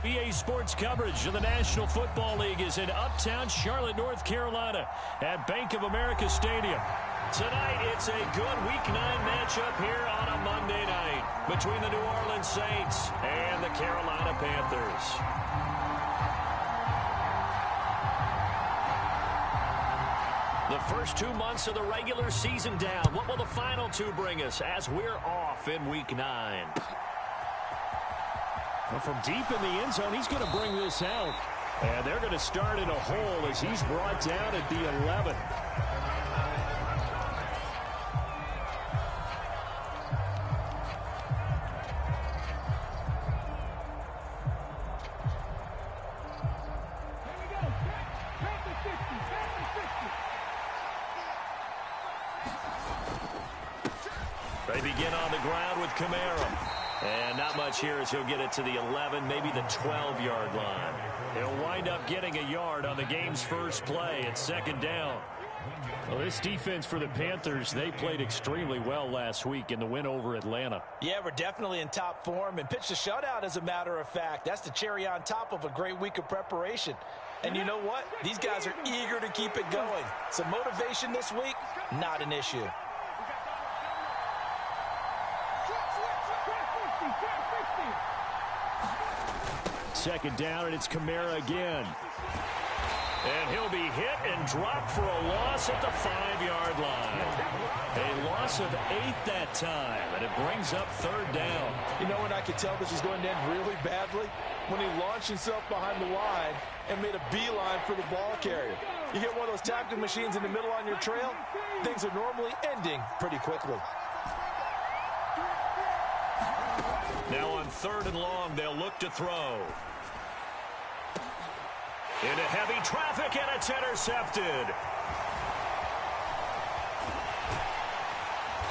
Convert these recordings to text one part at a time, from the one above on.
EA Sports coverage of the National Football League is in uptown Charlotte, North Carolina at Bank of America Stadium. Tonight, it's a good Week 9 matchup here on a Monday night between the New Orleans Saints and the Carolina Panthers. The first 2 months of the regular season down. What will the final 2 bring us as we're off in Week 9? Well, from deep in the end zone, he's going to bring this out. And they're going to start in a hole as he's brought down at the 11. They begin on the ground with Kamara. And not much here as he'll get it to the 11, maybe the 12-yard line. He'll wind up getting a yard on the game's first play at second down. Well, this defense for the Panthers, they played extremely well last week in the win over Atlanta. Yeah, we're definitely in top form and pitched a shutout, as a matter of fact. That's the cherry on top of a great week of preparation. And you know what? These guys are eager to keep it going. Some motivation this week, not an issue. Second down, and it's Kamara again. And he'll be hit and dropped for a loss at the 5-yard line. A loss of 8 that time, and it brings up third down. You know when I could tell this was going to end really badly? When he launched himself behind the line and made a beeline for the ball carrier. You get one of those tackling machines in the middle on your trail, things are normally ending pretty quickly. Now on third and long, they'll look to throw. Into heavy traffic, and it's intercepted.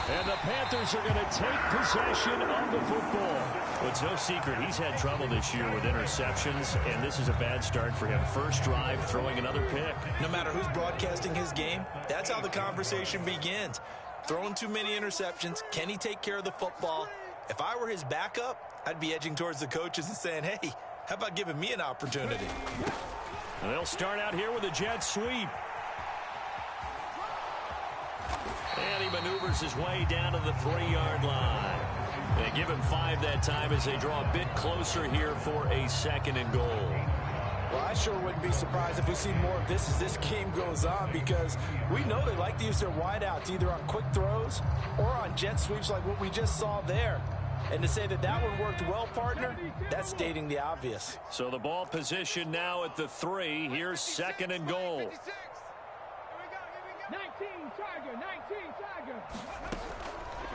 And the Panthers are going to take possession of the football. Well, it's no secret he's had trouble this year with interceptions, and this is a bad start for him. First drive, throwing another pick. No matter who's broadcasting his game, that's how the conversation begins. Throwing too many interceptions, can he take care of the football? If I were his backup, I'd be edging towards the coaches and saying, hey, how about giving me an opportunity? And they'll start out here with a jet sweep. And he maneuvers his way down to the 3-yard line. They give him 5 that time as they draw a bit closer here for a second and goal. Well, I sure wouldn't be surprised if we see more of this as this game goes on, because we know they like to use their wideouts either on quick throws or on jet sweeps like what we just saw there. And to say that that one worked well, partner, that's stating the obvious. So the ball position now at the 3. Here's second and goal. 19 Tiger.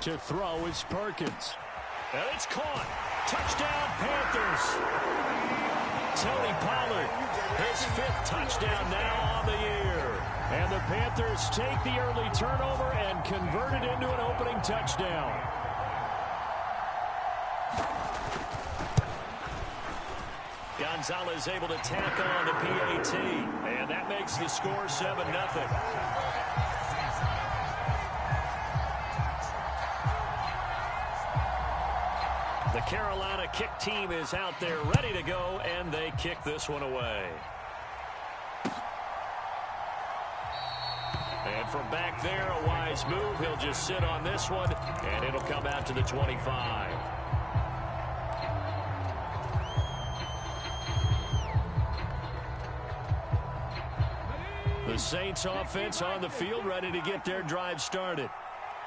To throw is Perkins. And it's caught. Touchdown, Panthers. Tony Pollard, his 5th touchdown now on the year. And the Panthers take the early turnover and convert it into an opening touchdown. Gonzalez able to tack on the PAT, and that makes the score 7-0. The Carolina kick team is out there ready to go, and they kick this one away. And from back there, a wise move. He'll just sit on this one, and it'll come out to the 25. The Saints offense on the field, ready to get their drive started.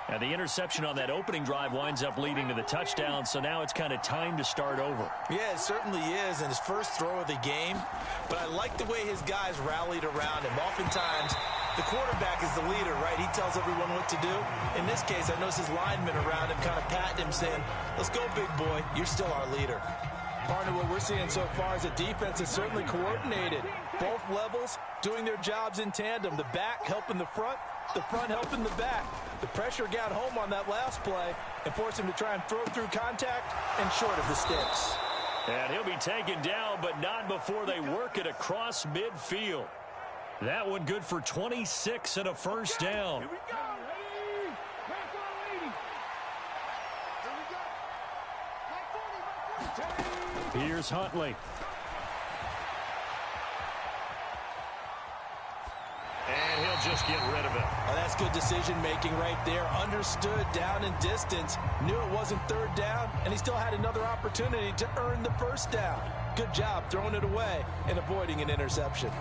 And the interception on that opening drive winds up leading to the touchdown, so now it's kind of time to start over. Yeah, it certainly is, and his first throw of the game. But I like the way his guys rallied around him. Oftentimes, the quarterback is the leader, right? He tells everyone what to do. In this case, I notice his linemen around him kind of patting him, saying, let's go, big boy. You're still our leader. Partner, what we're seeing so far is a defense that's certainly coordinated. Both levels doing their jobs in tandem. The back helping the front helping the back. The pressure got home on that last play and forced him to try and throw through contact and short of the sticks. And he'll be taken down, but not before they work it across midfield. That one good for 26 and a first down. Here we go. Here's Huntley. just get rid of it. Oh, that's good decision-making right there. Understood down and distance. Knew it wasn't third down, and he still had another opportunity to earn the first down. Good job throwing it away and avoiding an interception.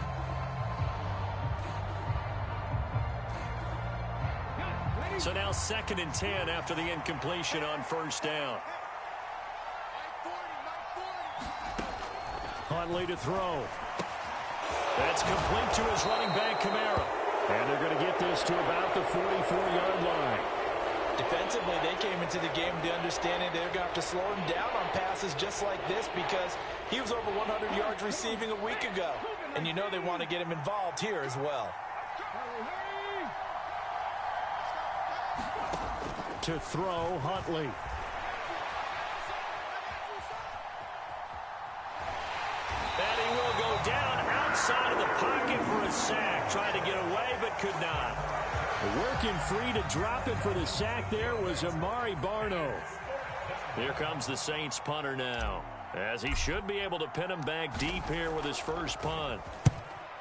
So now 2nd and 10 after the incompletion on first down. Huntley to throw. That's complete to his running back, Kamara. And they're going to get this to about the 44-yard line. Defensively, they came into the game with the understanding they're going to have to slow him down on passes just like this because he was over 100 yards receiving a week ago. And you know they want to get him involved here as well. To throw, Huntley. And he will go down outside of the pocket for a sack. Tried to get away, but could not. Working free to drop it for the sack there was Amari Barno. Here comes the Saints punter now, as he should be able to pin him back deep here with his first punt.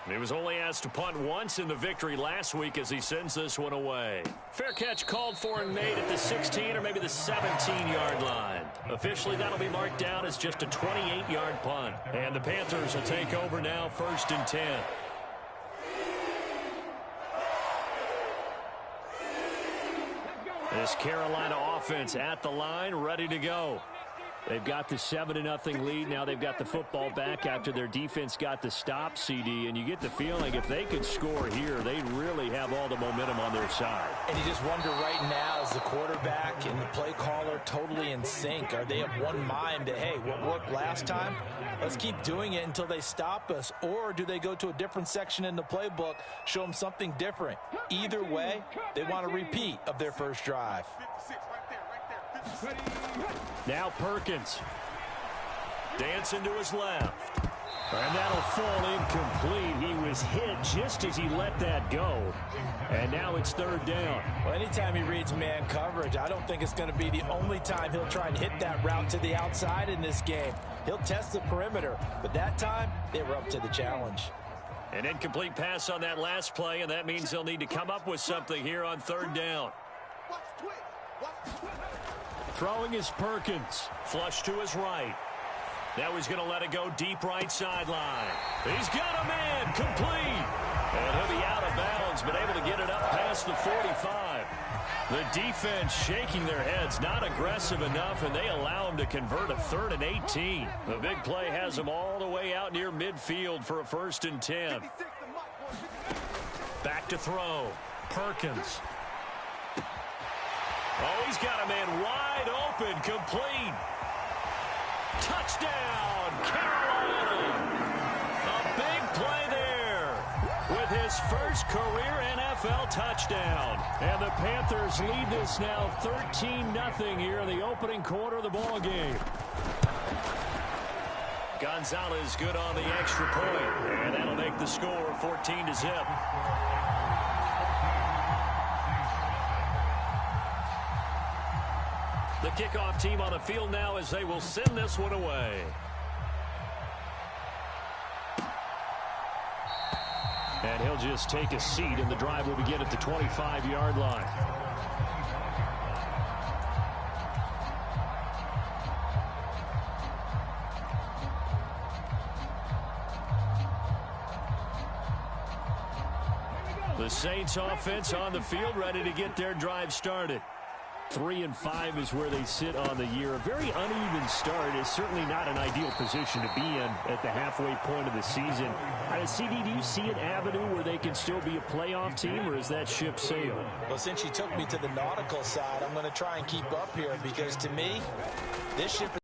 He was only asked to punt once in the victory last week as he sends this one away. Fair catch called for and made at the 16 or maybe the 17-yard line. Officially, that'll be marked down as just a 28-yard punt. And the Panthers will take over now, 1st and 10. This Carolina offense at the line, ready to go. They've got the 7-0 lead. Now they've got the football back after their defense got the stop, CD. And you get the feeling if they could score here, they'd really have all the momentum on their side. And you just wonder right now, is the quarterback and the play caller totally in sync? Are they of one mind that, hey, what worked last time? Let's keep doing it until they stop us. Or do they go to a different section in the playbook, show them something different? Either way, they want a repeat of their first drive. Now Perkins. Dancing to his left. And that'll fall incomplete. He was hit just as he let that go. And now it's 3rd down. Well, anytime he reads man coverage, I don't think it's going to be the only time he'll try and hit that route to the outside in this game. He'll test the perimeter, but that time they were up to the challenge. An incomplete pass on that last play, and that means they'll need to come up with something here on 3rd down. Throwing is Perkins. Flush to his right. Now he's going to let it go deep right sideline. He's got a man complete. And he'll be out of bounds, but able to get it up past the 45. The defense shaking their heads, not aggressive enough, and they allow him to convert a 3rd and 18. The big play has him all the way out near midfield for a 1st and 10. Back to throw. Perkins. Oh, he's got a man wide open, complete. Touchdown, Carolina. A big play there with his first career NFL touchdown. And the Panthers lead this now 13-0 here in the opening quarter of the ball game. Gonzalez good on the extra point, and that'll make the score 14-0. The kickoff team on the field now as they will send this one away. And he'll just take a seat, and the drive will begin at the 25-yard line. The Saints offense on the field ready to get their drive started. 3-5 is where they sit on the year. A very uneven start is certainly not an ideal position to be in at the halfway point of the season. CD, do you see an avenue where they can still be a playoff team, or is that ship sailed? Well, since you took me to the nautical side, I'm going to try and keep up here because to me, this ship is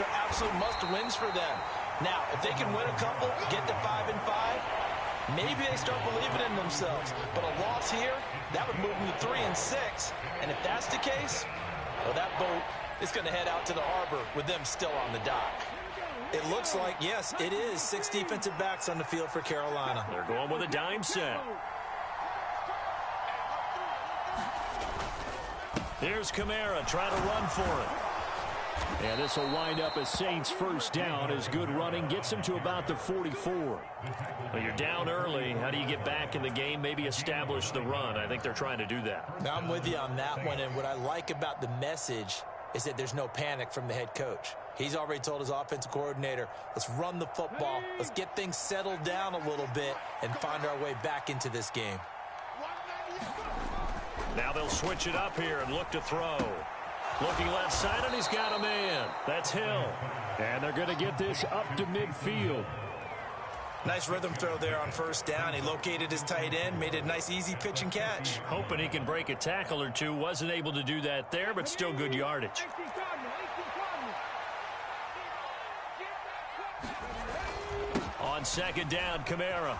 absolute must-wins for them. Now, if they can win a couple, get to 5-5, maybe they start believing in themselves. But a loss here, that would move them to 3-6. And if that's the case, well, that boat is going to head out to the harbor with them still on the dock. It looks like, yes, it is 6 defensive backs on the field for Carolina. They're going with a dime set. Here's Kamara trying to run for it. And this will wind up a Saints first down as good running gets them to about the 44. Well, you're down early. How do you get back in the game? Maybe establish the run. I think they're trying to do that. Now, I'm with you on that one, and what I like about the message is that there's no panic from the head coach. He's already told his offensive coordinator, let's run the football, let's get things settled down a little bit and find our way back into this game. Now they'll switch it up here and look to throw. Looking left side, and he's got a man. That's Hill. And they're going to get this up to midfield. Nice rhythm throw there on first down. He located his tight end, made it a nice easy pitch and catch. Hoping he can break a tackle or two. Wasn't able to do that there, but still good yardage. On second down, Kamara.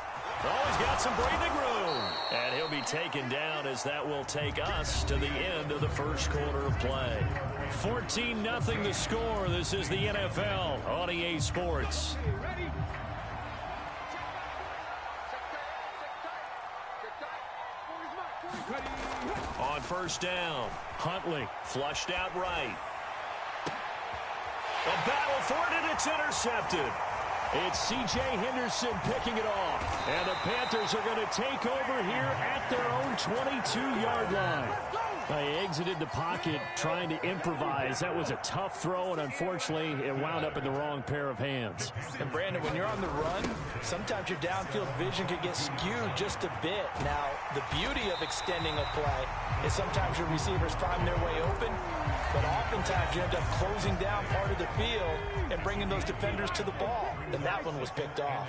Oh, he's got some breathing room. And he'll be taken down as that will take us to the end of the first quarter of play. 14-0 the score. This is the NFL on EA Sports. On first down, Huntley flushed out right. A battle for it, and it's intercepted. It's C.J. Henderson picking it off. And the Panthers are going to take over here at their own 22-yard line. They exited the pocket trying to improvise. That was a tough throw, and unfortunately, it wound up in the wrong pair of hands. And, Brandon, when you're on the run, sometimes your downfield vision could get skewed just a bit. Now, the beauty of extending a play is sometimes your receivers find their way open, but oftentimes you end up closing down part of the field and bringing those defenders to the ball. And that one was picked off.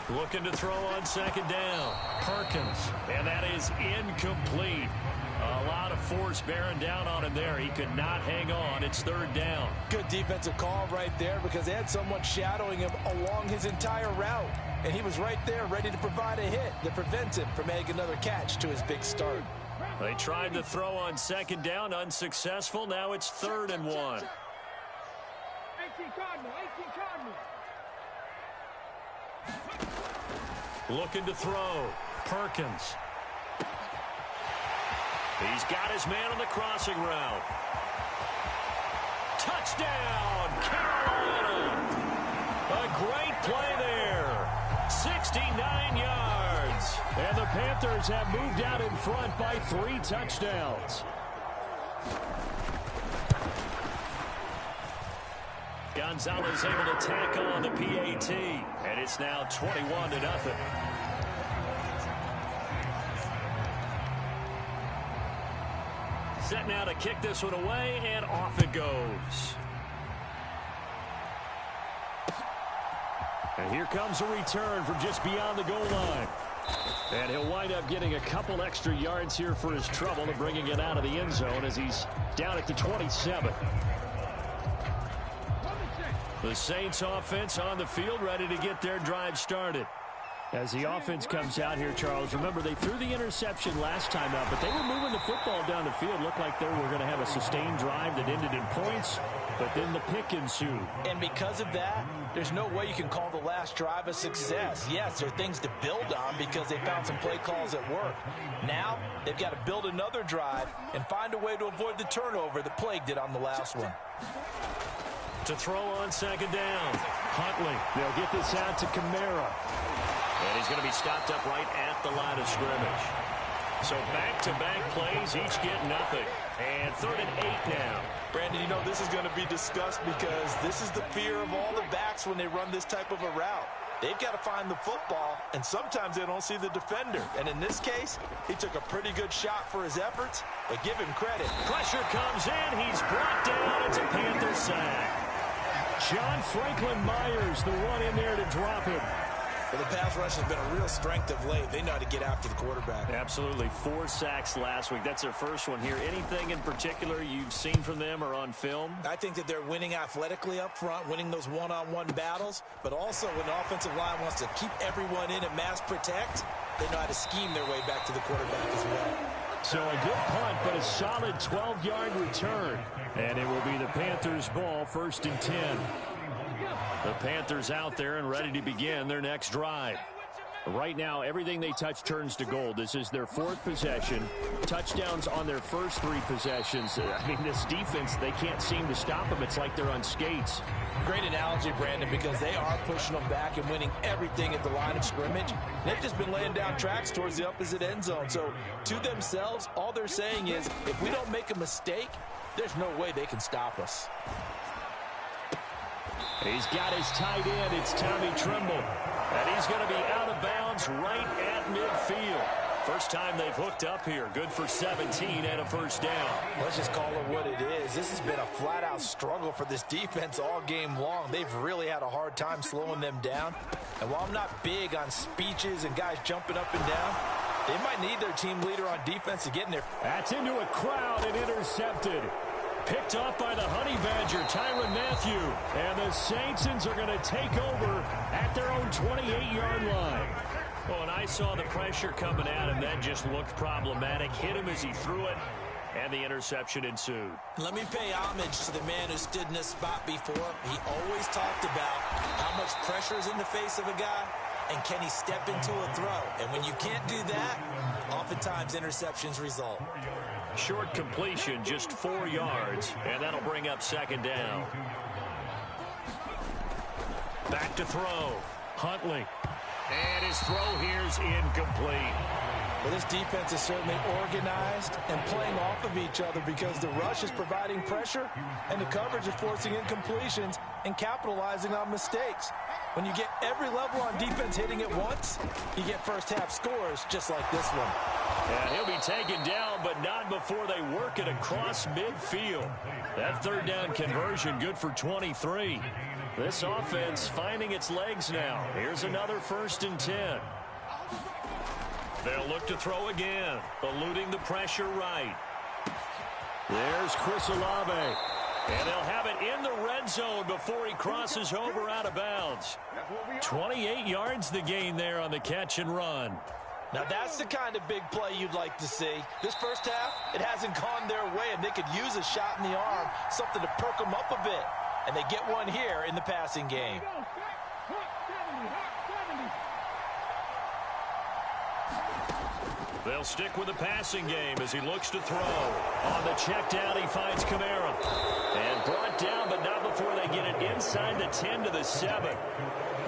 Looking to throw on second down. Perkins. And that is incomplete. A lot of force bearing down on him there. He could not hang on. It's third down. Good defensive call right there because they had someone shadowing him along his entire route. And he was right there ready to provide a hit that prevents him from making another catch to his big start. They tried to throw on second down. Unsuccessful. Now it's 3rd and 1. 18 Cardinal, 18 Cardinal. Looking to throw. Perkins. He's got his man on the crossing route. Touchdown, Carolina. A great play there. 69 yards. And the Panthers have moved out in front by 3 touchdowns. Gonzalez able to tack on the PAT, and it's now 21-0. Set now to kick this one away, and off it goes. And here comes a return from just beyond the goal line. And he'll wind up getting a couple extra yards here for his trouble and bringing it out of the end zone as he's down at the 27. The Saints offense on the field, ready to get their drive started. As the offense comes out here, Charles, remember they threw the interception last time out, but they were moving the football down the field. Looked like they were going to have a sustained drive that ended in points, but then the pick ensued. And because of that, there's no way you can call the last drive a success. Yes, there are things to build on because they found some play calls that work. Now, they've got to build another drive and find a way to avoid the turnover that plagued it on the last one. To throw on second down. Huntley. They'll get this out to Kamara. And he's going to be stopped up right at the line of scrimmage. So back-to-back plays, each get nothing. And 3rd and 8 now. Brandon, you know this is going to be discussed because this is the fear of all the backs when they run this type of a route. They've got to find the football, and sometimes they don't see the defender. And in this case, he took a pretty good shot for his efforts, but give him credit. Pressure comes in. He's brought down. It's a Panther sack. John Franklin Myers, the one in there to drop him. Well, the pass rush has been a real strength of late. They know how to get after the quarterback. Absolutely. 4 sacks last week. That's their first one here. Anything in particular you've seen from them or on film? I think that they're winning athletically up front, winning those one-on-one battles, but also when the offensive line wants to keep everyone in and mass protect, they know how to scheme their way back to the quarterback as well. So a good punt, but a solid 12-yard return. And it will be the Panthers' ball, 1st and 10. The Panthers out there and ready to begin their next drive. Right now, everything they touch turns to gold. This is their 4th possession. Touchdowns on their first 3 possessions. I mean, this defense, they can't seem to stop them. It's like they're on skates. Great analogy, Brandon, because they are pushing them back and winning everything at the line of scrimmage. They've just been laying down tracks towards the opposite end zone. So, to themselves, all they're saying is, if we don't make a mistake, there's no way they can stop us. He's got his tight end. It's Tommy Tremble. And he's going to be out of bounds right at midfield. First time they've hooked up here. Good for 17 and a first down. Let's just call it what it is. This has been a flat-out struggle for this defense all game long. They've really had a hard time slowing them down. And while I'm not big on speeches and guys jumping up and down, they might need their team leader on defense to get in there. That's into a crowd and intercepted. Picked off by the Honey Badger, Tyrann Mathieu. And the Saints are going to take over at their own 28-yard line. Well, and I saw the pressure coming at him. That just looked problematic. Hit him as he threw it, and the interception ensued. Let me pay homage to the man who stood in this spot before. He always talked about how much pressure is in the face of a guy, and can he step into a throw. And when you can't do that, oftentimes interceptions result. Short completion, just 4 yards, and that'll bring up second down. Back to throw. Huntley. And his throw here's incomplete. Well, this defense is certainly organized and playing off of each other because the rush is providing pressure and the coverage is forcing incompletions and capitalizing on mistakes. When you get every level on defense hitting at once, you get first-half scores just like this one. And he'll be taken down, but not before they work it across midfield. That third down conversion good for 23. This offense finding its legs now. Here's another 1st and 10. They'll look to throw again, eluding the pressure right. There's Chris Olave. And they'll have it in the red zone before he crosses over out of bounds. 28 yards the gain there on the catch and run. Now that's the kind of big play you'd like to see. This first half, it hasn't gone their way, and they could use a shot in the arm, something to perk them up a bit. And they get one here in the passing game. They'll stick with the passing game as he looks to throw. On the check down, he finds Kamara. And brought down, but not before they get it inside the 10 to the 7.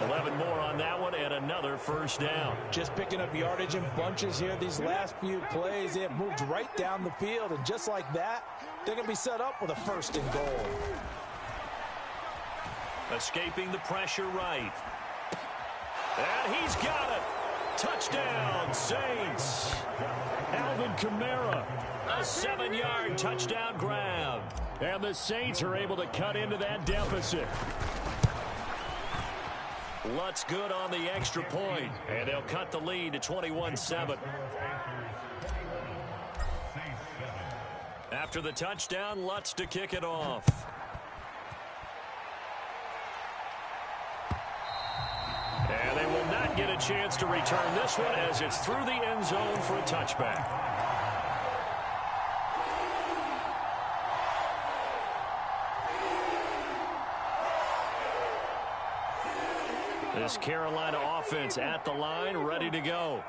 11 more on that one, and another first down. Just picking up yardage in bunches here. These last few plays, they have moved right down the field. And just like that, they're going to be set up with a 1st and goal. Escaping the pressure right. And he's got it. Touchdown, Saints. Alvin Kamara, a 7-yard touchdown grab. And the Saints are able to cut into that deficit. Lutz good on the extra point. And they'll cut the lead to 21-7. After the touchdown, Lutz to kick it off. And they will not get a chance to return this one as it's through the end zone for a touchback. This Carolina offense at the line, ready to go.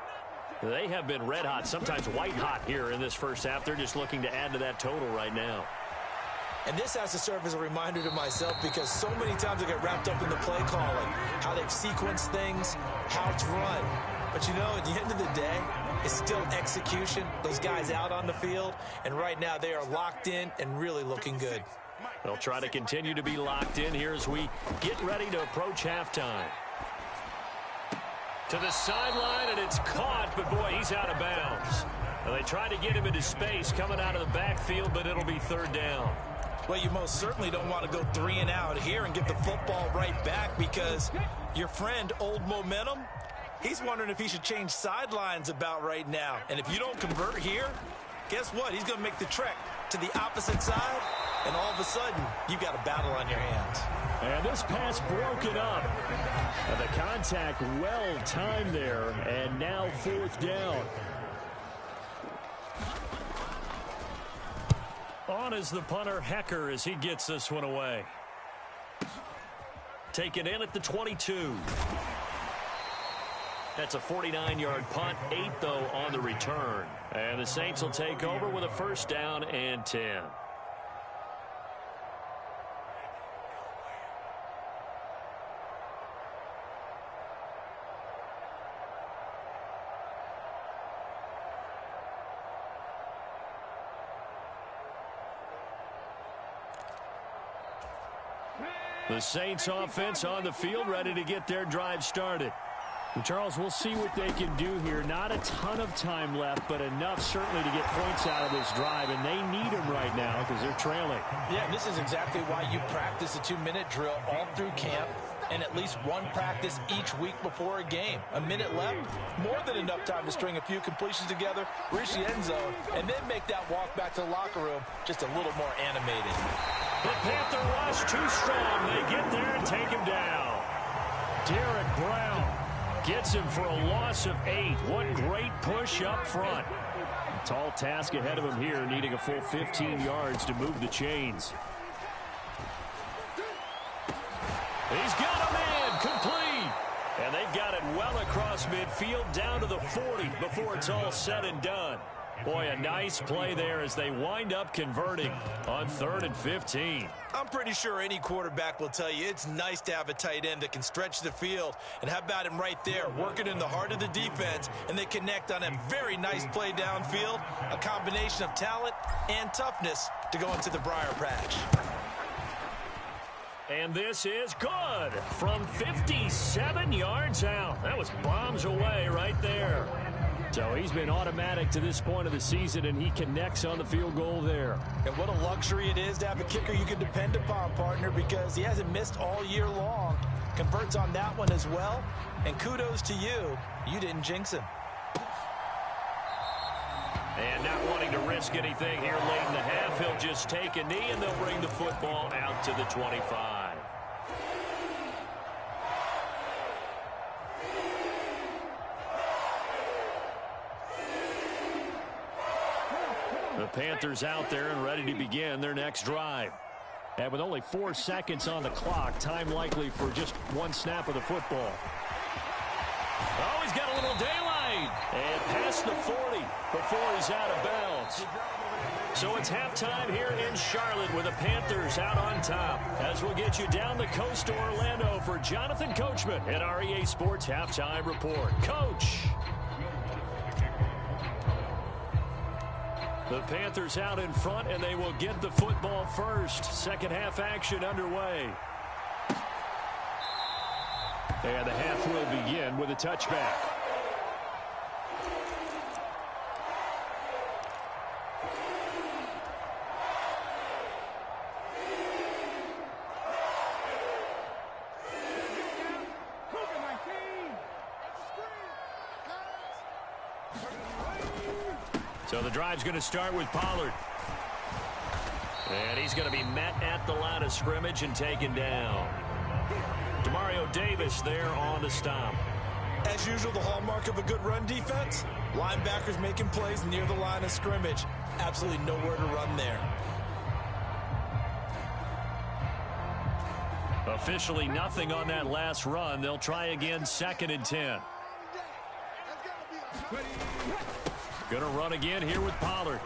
They have been red hot, sometimes white hot here in this first half. They're just looking to add to that total right now. And this has to serve as a reminder to myself because so many times I get wrapped up in the play calling, how they've sequenced things, how it's run. But, you know, at the end of the day, it's still execution. Those guys out on the field, and right now they are locked in and really looking good. They'll try to continue to be locked in here as we get ready to approach halftime. To the sideline, and it's caught, but, boy, he's out of bounds. And they try to get him into space coming out of the backfield, but it'll be third down. Well, you most certainly don't want to go 3 and out here and get the football right back because your friend, Old Momentum, he's wondering if he should change sidelines about right now. And if you don't convert here, guess what? He's going to make the trek to the opposite side, and all of a sudden, you've got a battle on your hands. And this pass broken up. And the contact well timed there, and now 4th down. On is the punter, Hecker, as he gets this one away. Taken in at the 22. That's a 49-yard punt, 8 though on the return. And the Saints will take over with a first down and 10. The Saints offense on the field, ready to get their drive started. And Charles, we'll see what they can do here. Not a ton of time left, but enough certainly to get points out of this drive, and they need them right now because they're trailing. Yeah, this is exactly why you practice a 2-minute drill all through camp and at least one practice each week before a game. A minute left, more than enough time to string a few completions together, reach the end zone, and then make that walk back to the locker room just a little more animated. The Panther rush too strong. They get there and take him down. Derek Brown gets him for a loss of 8. What great push up front. A tall task ahead of him here, needing a full 15 yards to move the chains. He's got him in, complete. And they've got it well across midfield, down to the 40 before it's all said and done. Boy, a nice play there as they wind up converting on 3rd and 15. I'm pretty sure any quarterback will tell you it's nice to have a tight end that can stretch the field. And how about him right there, working in the heart of the defense, and they connect on a very nice play downfield, a combination of talent and toughness to go into the briar patch. And this is good from 57 yards out. That was bombs away right there. So he's been automatic to this point of the season, and he connects on the field goal there. And what a luxury it is to have a kicker you can depend upon, partner, because he hasn't missed all year long. Converts on that one as well. And kudos to you. You didn't jinx him. And not wanting to risk anything here late in the half, he'll just take a knee, and they'll bring the football out to the 25. The Panthers out there and ready to begin their next drive. And with only 4 seconds on the clock, time likely for just one snap of the football. Oh, he's got a little daylight. And past the 40 before he's out of bounds. So it's halftime here in Charlotte with the Panthers out on top. As we'll get you down the coast to Orlando for Jonathan Coachman at our EA Sports Halftime Report. Coach. The Panthers out in front, and they will get the football first. Second half action underway. And the half will begin with a touchback. So the drive's going to start with Pollard. And he's going to be met at the line of scrimmage and taken down. Demario Davis there on the stop. As usual, the hallmark of a good run defense, linebackers making plays near the line of scrimmage. Absolutely nowhere to run there. Officially nothing on that last run. They'll try again, 2nd and 10. Going to run again here with Pollard.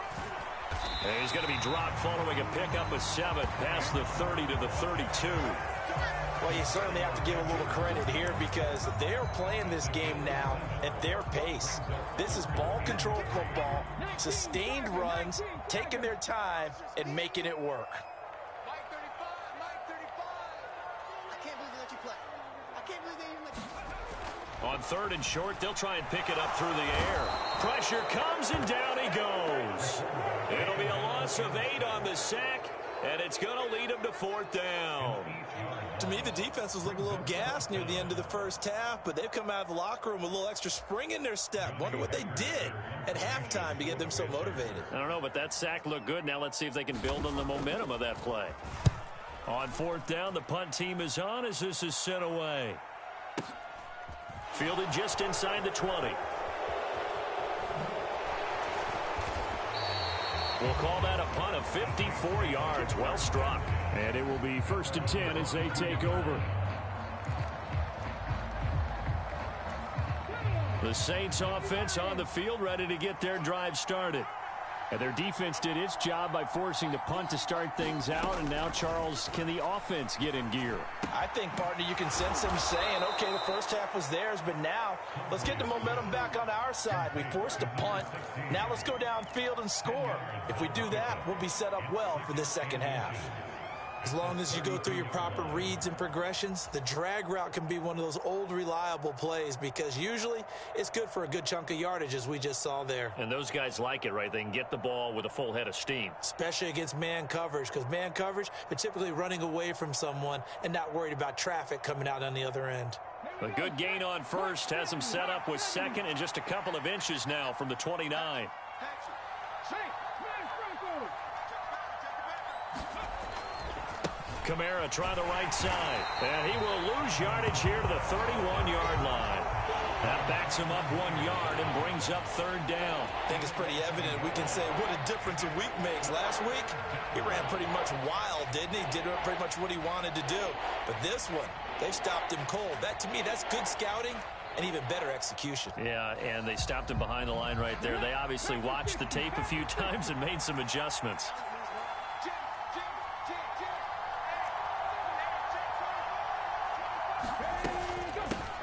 And he's going to be dropped following a pickup of 7 past the 30 to the 32. Well, you certainly have to give a little credit here because they are playing this game now at their pace. This is ball control football, sustained runs, taking their time, and making it work. Mike 35, Mike 35. I can't believe they let you play. I can't believe they even let you play. On 3rd and short, they'll try and pick it up through the air. Pressure comes, and down he goes. It'll be a loss of 8 on the sack, and it's going to lead him to 4th down. To me, the defense was looking a little gassed near the end of the first half, but they've come out of the locker room with a little extra spring in their step. Wonder what they did at halftime to get them so motivated. I don't know, but that sack looked good. Now let's see if they can build on the momentum of that play. On 4th down, the punt team is on as this is sent away. Fielded just inside the 20. We'll call that a punt of 54 yards. Well struck. And it will be 1st and 10 as they take over. The Saints offense on the field, ready to get their drive started. And their defense did its job by forcing the punt to start things out. And now, Charles, can the offense get in gear? I think, partner, you can sense them saying, okay, the first half was theirs, but now let's get the momentum back on our side. We forced a punt. Now let's go downfield and score. If we do that, we'll be set up well for this second half. As long as you go through your proper reads and progressions, the drag route can be one of those old reliable plays because usually it's good for a good chunk of yardage, as we just saw there. And those guys like it, right? They can get the ball with a full head of steam. Especially against man coverage, because man coverage, they're typically running away from someone and not worried about traffic coming out on the other end. A good gain on first has them set up with second and just a couple of inches now from the 29. Kamara try the right side, and he will lose yardage here to the 31-yard line. That backs him up 1 yard and brings up third down. I think it's pretty evident. We can say what a difference a week makes. Last week, he ran pretty much wild, didn't he? Did pretty much what he wanted to do. But this one, they stopped him cold. That, to me, that's good scouting and even better execution. Yeah, and they stopped him behind the line right there. They obviously watched the tape a few times and made some adjustments.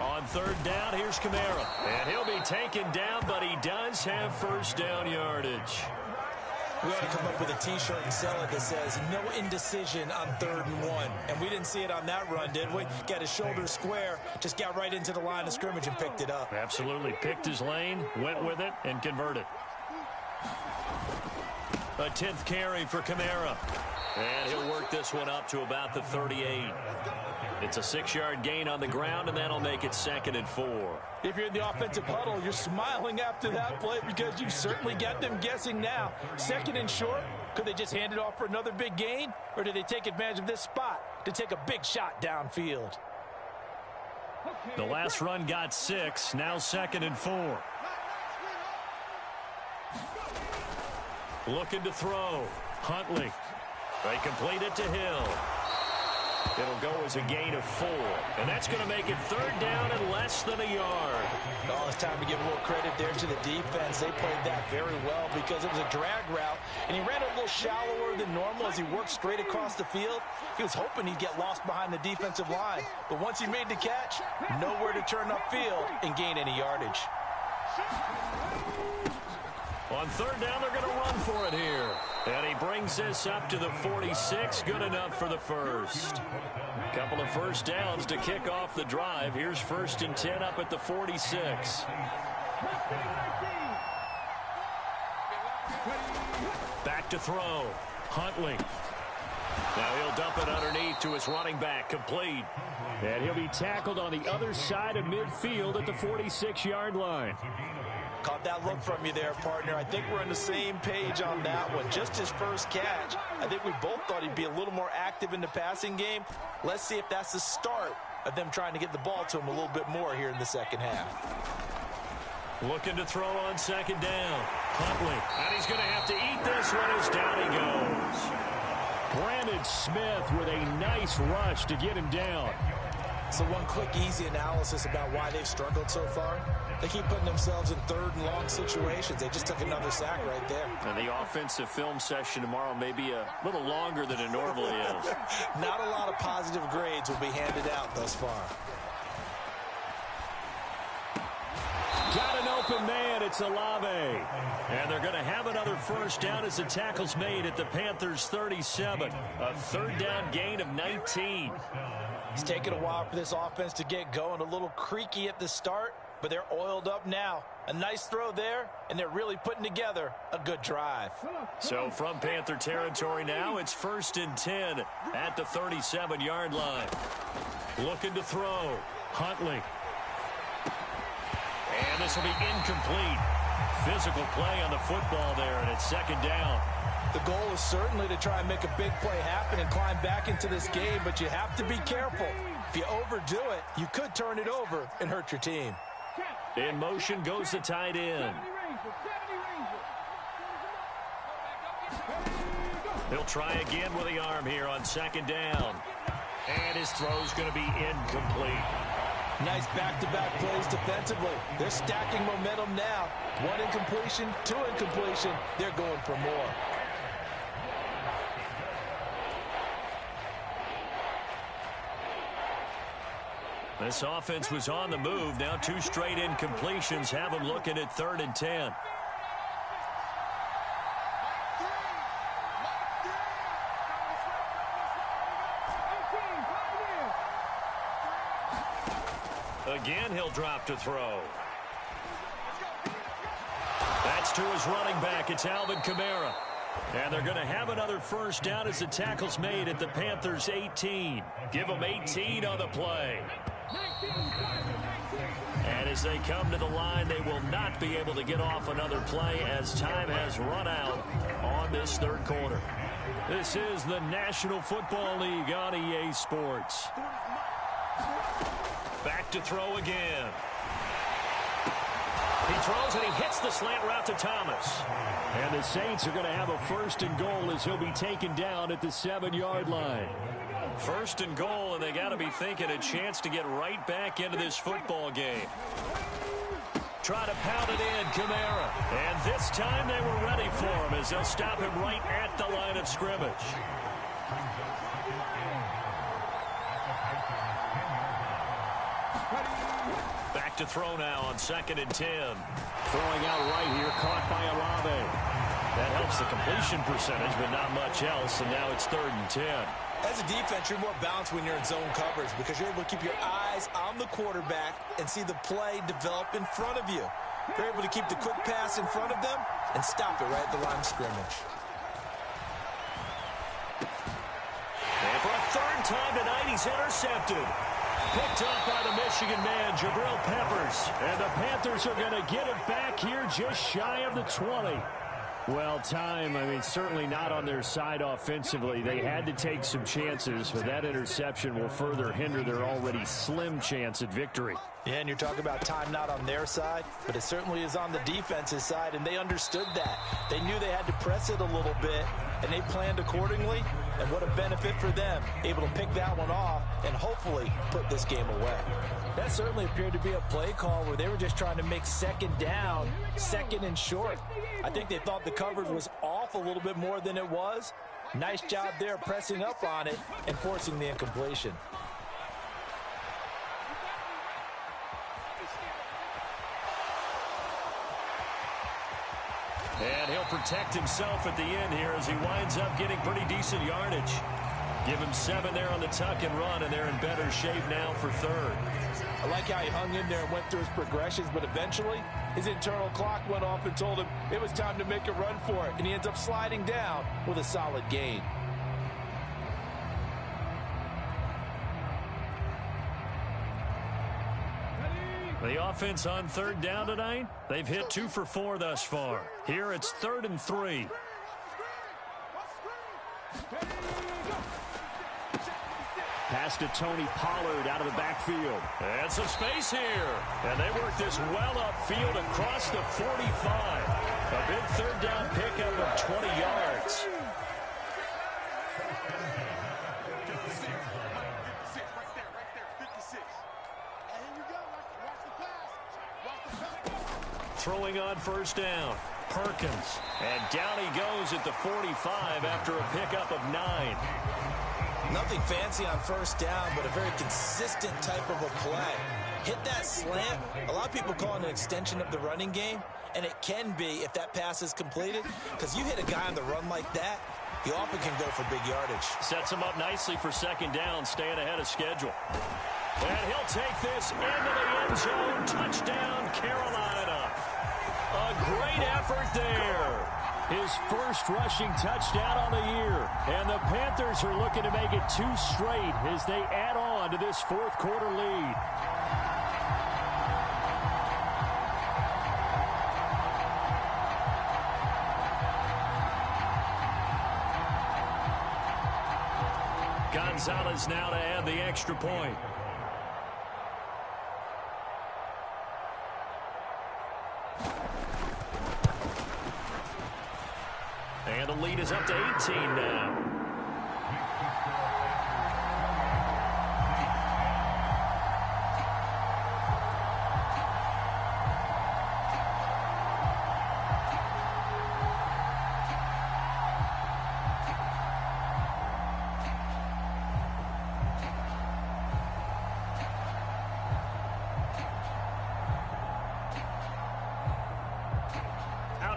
On third down, here's Kamara. And he'll be taken down, but he does have first down yardage. We ought to come up with a T-shirt and sell it that says, no indecision on 3rd and 1. And we didn't see it on that run, did we? Got his shoulders square, just got right into the line of scrimmage and picked it up. Absolutely. Picked his lane, went with it, and converted. A 10th carry for Kamara. And he'll work this one up to about the 38. It's a 6-yard gain on the ground, and that'll make it 2nd and 4. If you're in the offensive huddle, you're smiling after that play because you certainly got them guessing now. 2nd and short, could they just hand it off for another big gain? Or did they take advantage of this spot to take a big shot downfield? The last run got 6, now 2nd and 4. Looking to throw. Huntley. They complete it to Hill. It'll go as a gain of 4. And that's going to make it 3rd down and less than a yard. Oh, it's time to give a little credit there to the defense. They played that very well because it was a drag route, and he ran a little shallower than normal as he worked straight across the field. He was hoping he'd get lost behind the defensive line. But once he made the catch, nowhere to turn upfield and gain any yardage. On 3rd down, they're going to run for it here. And he brings this up to the 46. Good enough for the first. Couple of first downs to kick off the drive. Here's 1st and 10 up at the 46. Back to throw. Huntley. Now he'll dump it underneath to his running back. Complete. And he'll be tackled on the other side of midfield at the 46-yard line. Caught that look from you there, partner. I think we're on the same page on that one. Just his first catch. I think we both thought he'd be a little more active in the passing game. Let's see if that's the start of them trying to get the ball to him a little bit more here in the second half. Looking to throw on 2nd down. Huntley. And he's going to have to eat this one as down he goes. Brandon Smith with a nice rush to get him down. So one quick, easy analysis about why they've struggled so far. They keep putting themselves in 3rd and long situations. They just took another sack right there. And the offensive film session tomorrow may be a little longer than it normally is. Not a lot of positive grades will be handed out thus far. Got an open man. It's Olave. And they're going to have another first down as the tackle's made at the Panthers' 37. A 3rd down gain of 19. It's taken a while for this offense to get going. A little creaky at the start, but they're oiled up now. A nice throw there, and they're really putting together a good drive. So from Panther territory now, it's 1st and 10 at the 37-yard line. Looking to throw. Huntley. And this will be incomplete. Physical play on the football there, and it's 2nd down. The goal is certainly to try and make a big play happen and climb back into this game, but you have to be careful. If you overdo it, you could turn it over and hurt your team. In motion goes the tight end. He'll try again with the arm here on 2nd down. And his throw's going to be incomplete. Nice back-to-back plays defensively. They're stacking momentum now. 1 incompletion, 2 incompletion. They're going for more. This offense was on the move. Now 2 straight incompletions have them looking at 3rd and 10. Again, he'll drop to throw. That's to his running back. It's Alvin Kamara. And they're going to have another first down as the tackle's made at the Panthers' 18. Give them 18 on the play. And as they come to the line, they will not be able to get off another play as time has run out on this 3rd quarter. This is the National Football League on EA Sports. Back to throw again. He throws and he hits the slant route to Thomas. And the Saints are going to have a 1st and goal as he'll be taken down at the 7-yard line. 1st and goal, and they got to be thinking a chance to get right back into this football game. Try to pound it in, Kamara. And this time they were ready for him as they'll stop him right at the line of scrimmage. Back to throw now on 2nd and 10. Throwing out right here, caught by Olave. That helps the completion percentage, but not much else, and now it's 3rd and 10. As a defense, you're more balanced when you're in zone coverage because you're able to keep your eyes on the quarterback and see the play develop in front of you. You're able to keep the quick pass in front of them and stop it right at the line of scrimmage. And for a 3rd time tonight, he's intercepted. Picked up by the Michigan man, Jabril Peppers. And the Panthers are going to get it back here just shy of the 20. Well, time, certainly not on their side offensively. They had to take some chances, but that interception will further hinder their already slim chance at victory. Yeah, and you're talking about time not on their side, but it certainly is on the defense's side, and they understood that. They knew they had to press it a little bit, and they planned accordingly, and what a benefit for them, able to pick that one off and hopefully put this game away. That certainly appeared to be a play call where they were just trying to make 2nd down, 2nd and short. I think they thought the coverage was off a little bit more than it was. Nice job there pressing up on it and forcing the incompletion. And he'll protect himself at the end here as he winds up getting pretty decent yardage. Give him 7 there on the tuck and run, and they're in better shape now for 3rd. I like how he hung in there and went through his progressions, but eventually his internal clock went off and told him it was time to make a run for it, and he ends up sliding down with a solid gain. The offense on 3rd down tonight, they've hit 2 for 4 thus far. Here it's 3rd and 3. Pass to Tony Pollard out of the backfield. And some space here. And they work this well upfield across the 45. A big 3rd down pickup of 20 yards. Throwing on 1st down. Perkins. And down he goes at the 45 after a pickup of 9. Nothing fancy on 1st down, but a very consistent type of a play. Hit that slant. A lot of people call it an extension of the running game, and it can be if that pass is completed, because you hit a guy on the run like that, you often can go for big yardage. Sets him up nicely for 2nd down, staying ahead of schedule. And he'll take this into the end zone. Touchdown, Carolina. A great effort there. His first rushing touchdown on the year. And the Panthers are looking to make it 2 straight as they add on to this 4th quarter lead. Gonzalez now to add the extra point. And the lead is up to 18 now.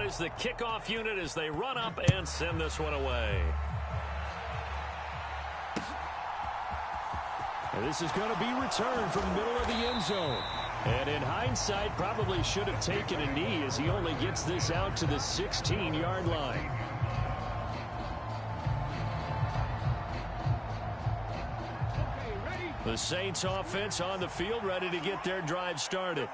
is the kickoff unit as they run up and send this one away. And this is going to be returned from the middle of the end zone. And in hindsight, probably should have taken a knee as he only gets this out to the 16-yard line. The Saints offense on the field, ready to get their drive started.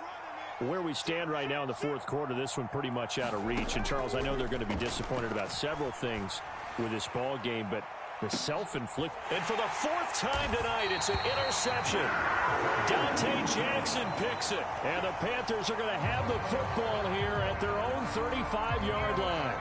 Where we stand right now in the fourth quarter, this one pretty much out of reach. And, Charles, I know they're going to be disappointed about several things with this ball game, but the self-inflicted. And for the fourth time tonight, it's an interception. Dante Jackson picks it. And the Panthers are going to have the football here at their own 35-yard line.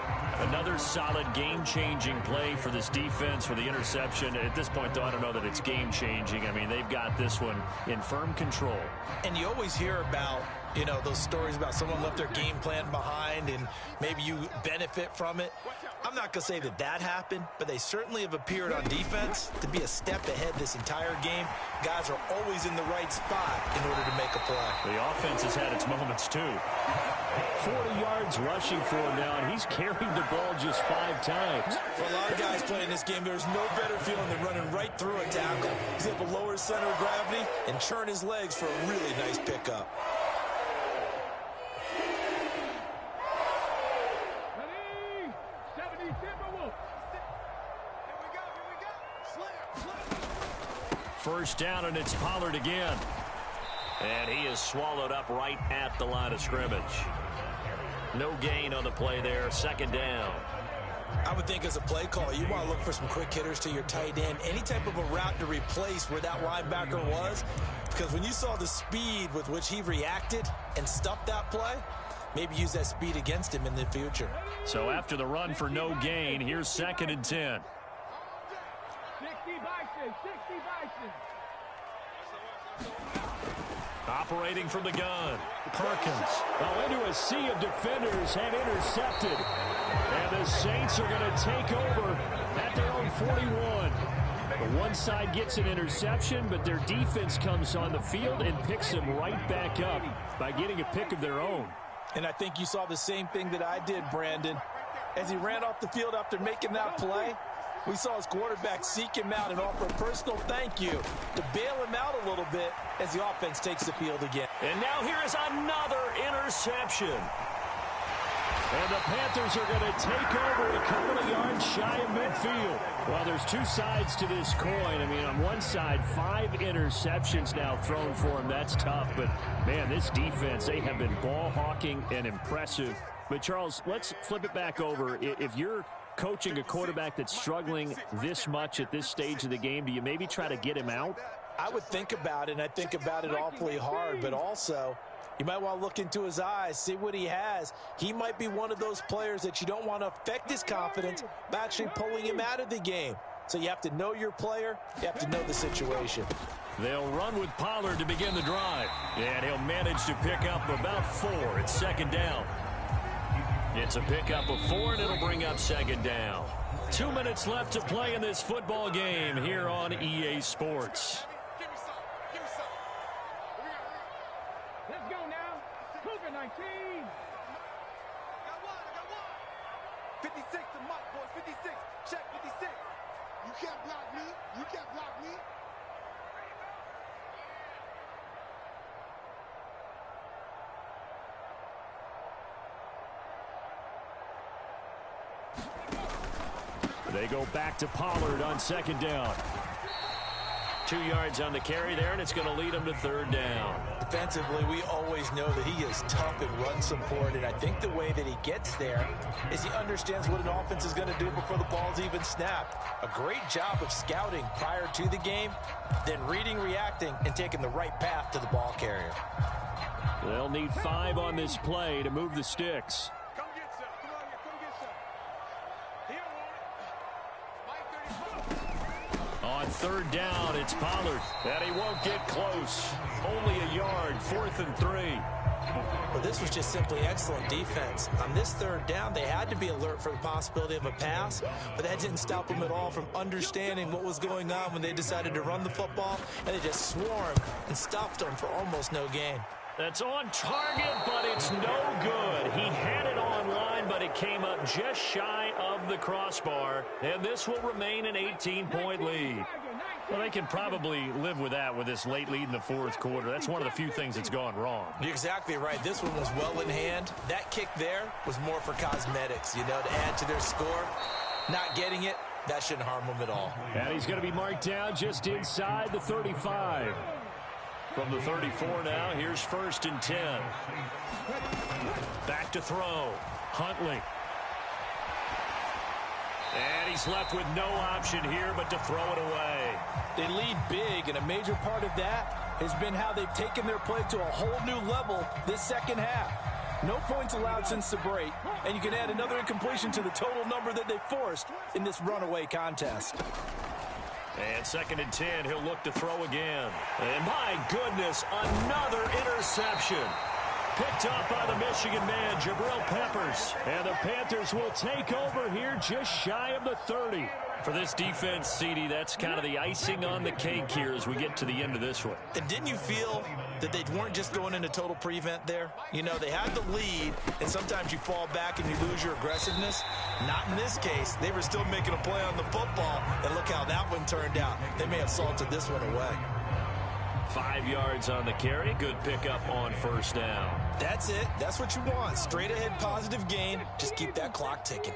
Another solid game-changing play for this defense for the interception. At this point, though, I don't know that it's game-changing. I mean, they've got this one in firm control. And you always hear about, you know, those stories about someone left their game plan behind and maybe you benefit from it. I'm not going to say that that happened, but they certainly have appeared on defense to be a step ahead this entire game. Guys are always in the right spot in order to make a play. The offense has had its moments, too. 40 yards rushing for him now, and he's carried the ball just 5 times. For a lot of guys playing this game, there's no better feeling than running right through a tackle. He's able to lower his center of gravity and churn his legs for a really nice pickup. First down, and it's Pollard again. And he is swallowed up right at the line of scrimmage. No gain on the play there. Second down. I would think as a play call, you want to look for some quick hitters to your tight end. Any type of a route to replace where that linebacker was. Because when you saw the speed with which he reacted and stuffed that play, maybe use that speed against him in the future. So after the run for no gain, here's 2nd and 10. Operating from the gun, Perkins. Well, into a sea of defenders and intercepted. And the Saints are going to take over at their own 41. The one side gets an interception, but their defense comes on the field and picks them right back up by getting a pick of their own. And I think you saw the same thing that I did, Brandon. As he ran off the field after making that play, we saw his quarterback seek him out and offer a personal thank you to bail him out a little bit as the offense takes the field again. And now here is another interception. And the Panthers are going to take over a couple of yards shy of midfield. Well, there's two sides to this coin. I mean, on one side, 5 interceptions now thrown for him. That's tough. But, man, this defense, they have been ball hawking and impressive. But, Charles, let's flip it back over. If you're coaching a quarterback that's struggling this much at this stage of the game, do you maybe try to get him out? I would think about it, and I think about it awfully hard, but also you might want to look into his eyes, see what he has. He might be one of those players that you don't want to affect his confidence by actually pulling him out of the game. So you have to know your player. You have to know the situation. They'll run with Pollard to begin the drive. And he'll manage to pick up about 4. It's 2nd down. It's a pickup of 4, and it'll bring up 2nd down. 2 minutes left to play in this football game here on EA Sports. Let's go now. Cougar 19. I got one. 56 to Mike, boys. 56. Check 56. You can't block me. You can't block me. They go back to Pollard on 2nd down. 2 yards on the carry there, and it's going to lead them to 3rd down. Defensively, we always know that he is tough and run support, and I think the way that he gets there is he understands what an offense is going to do before the ball's even snapped. A great job of scouting prior to the game, then reading, reacting, and taking the right path to the ball carrier. They'll need 5 on this play to move the sticks. Come get some. Come on here. Come get some. He don't want it. Mike 35. On 3rd down, it's Pollard. And he won't get close. Only a yard, 4th and 3. But this was just simply excellent defense. On this 3rd down, they had to be alert for the possibility of a pass, but that didn't stop them at all from understanding what was going on when they decided to run the football, and they just swarmed and stuffed them for almost no gain. That's on target, but it's no good. He had it online, but it came up just shy of the crossbar. And this will remain an 18-point lead. Well, they can probably live with that with this late lead in the fourth quarter. That's one of the few things that's gone wrong. You're exactly right. This one was well in hand. That kick there was more for cosmetics, you know, to add to their score. Not getting it, that shouldn't harm them at all. And he's going to be marked down just inside the 35. From the 34 now, here's 1st and 10. Back to throw. Huntley. And he's left with no option here but to throw it away. They lead big, and a major part of that has been how they've taken their play to a whole new level this second half. No points allowed since the break, and you can add another incompletion to the total number that they forced in this runaway contest. And 2nd and 10, he'll look to throw again. And my goodness, another interception. Picked up by the Michigan man, Jabril Peppers. And the Panthers will take over here just shy of the 30. For this defense, CD, that's kind of the icing on the cake here as we get to the end of this one. And didn't you feel that they weren't just going into total prevent there? You know, they had the lead, and sometimes you fall back and you lose your aggressiveness. Not in this case. They were still making a play on the football, and look how that one turned out. They may have salted this one away. 5 yards on the carry. Good pickup on 1st down. That's it. That's what you want. Straight ahead positive gain. Just keep that clock ticking.